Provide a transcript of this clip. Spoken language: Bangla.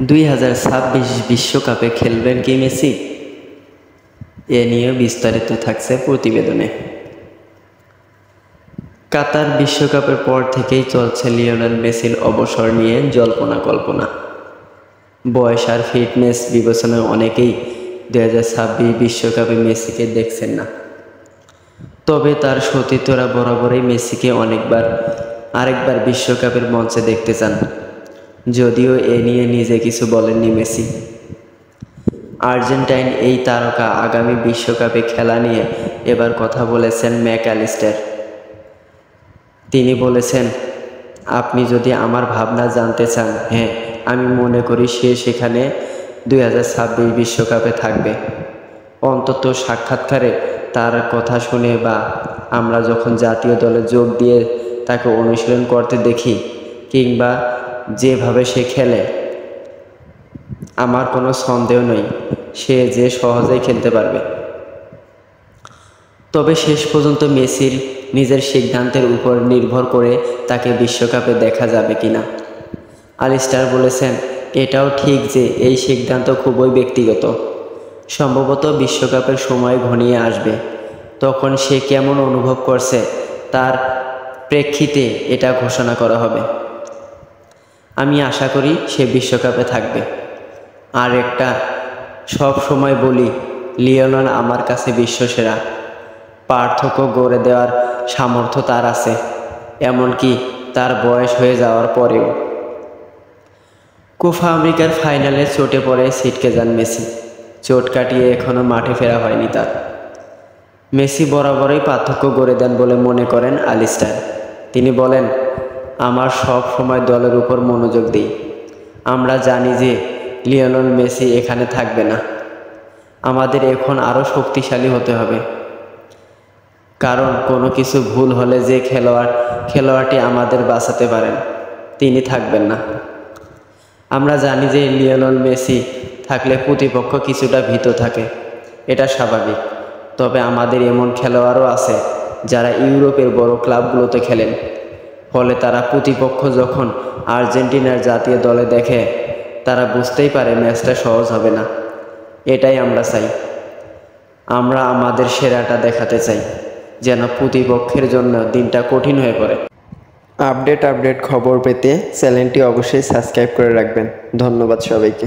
2026 বিশ্বকাপে খেলবেন কি মেসি? এ নিয়ে বিস্তারিত থাকছে প্রতিবেদনে। কাতার বিশ্বকাপের পর থেকেই চলছে লিওনেল মেসির অবসর নিয়ে জল্পনা কল্পনা। বয়স আর ফিটনেস বিবেচনায় অনেকেই 2026 বিশ্বকাপে মেসিকে দেখছেন না। তবে তার সতীর্থরা বরাবরই মেসিকে আরেকবার বিশ্বকাপের মঞ্চে দেখতে চান, যদিও এ নিয়ে নিজে কিছু বলেননি মেসি। আর্জেন্টাইন এই তারকা আগামী বিশ্বকাপে খেলা নিয়ে এবার কথা বলেছেন ম্যাকঅ্যালিস্টার। তিনি বলেছেন, আপনি যদি আমার ভাবনা জানতে চান, হ্যাঁ, আমি মনে করি সে সেখানে 2026 বিশ্বকাপে থাকবে। অন্তত সাক্ষাৎকারে তার কথা শুনে বা আমরা যখন জাতীয় দলে যোগ দিয়ে তাকে অনুশীলন করতে দেখি কিংবা যেভাবে সে খেলে, আমার কোনো সন্দেহ নেই সে যে সহজেই খেলতে পারবে। তবে শেষ পর্যন্ত মেসির নিজের সিদ্ধান্তের উপর নির্ভর করে তাকে বিশ্বকাপে দেখা যাবে কিনা। আলিস্টার বলেছেন, এটাও ঠিক যে এই সিদ্ধান্ত খুবই ব্যক্তিগত। সম্ভবত বিশ্বকাপের সময় ঘনিয়ে আসবে, তখন সে কেমন অনুভব করছে তার প্রেক্ষিতে এটা ঘোষণা করা হবে। আমি আশা করি সে বিশ্বকাপে থাকবে। আর একটা সব সময় বলি, লিওনেল আমার কাছে বিশ্বসেরা। পার্থক্য গড়ে দেওয়ার সামর্থ্য তার আছে, এমনকি তার বয়স হয়ে যাওয়ার পরেও। কোপা আমেরিকার ফাইনালে চোটে পড়ে ছিটকে যান মেসি। চোট কাটিয়ে এখনও মাঠে ফেরা হয়নি তার। মেসি বরাবরই পার্থক্য গড়ে দেন বলে মনে করেন আলিস্টার। তিনি বলেন, আমার সব সময় দলের উপর মনোযোগ দিই। আমরা জানি যে লিওনেল মেসি এখানে থাকবে না। আমাদের এখন আরও শক্তিশালী হতে হবে, কারণ কোনো কিছু ভুল হলে যে খেলোয়াড়টি আমাদের বাঁচাতে পারেন তিনি থাকবেন না। আমরা জানি যে লিওনেল মেসি থাকলে প্রতিপক্ষ কিছুটা ভীত থাকে, এটা স্বাভাবিক। তবে আমাদের এমন খেলোয়াড়ও আছে যারা ইউরোপের বড় ক্লাবগুলোতে খেলেন, ফলে তারা প্রতিপক্ষ যখন আর্জেন্টিনার জাতীয় দলে দেখে তারা বুঝতেই পারে ম্যাচটা সহজ হবে না। এটাই আমরা চাই। আমরা আমাদের সেরাটা দেখাতে চাই, যেন প্রতিপক্ষের জন্য দিনটা কঠিন হয়ে পড়ে। আপডেট খবর পেতে চ্যানেলটি অবশ্যই সাবস্ক্রাইব করে রাখবেন। ধন্যবাদ সবাইকে।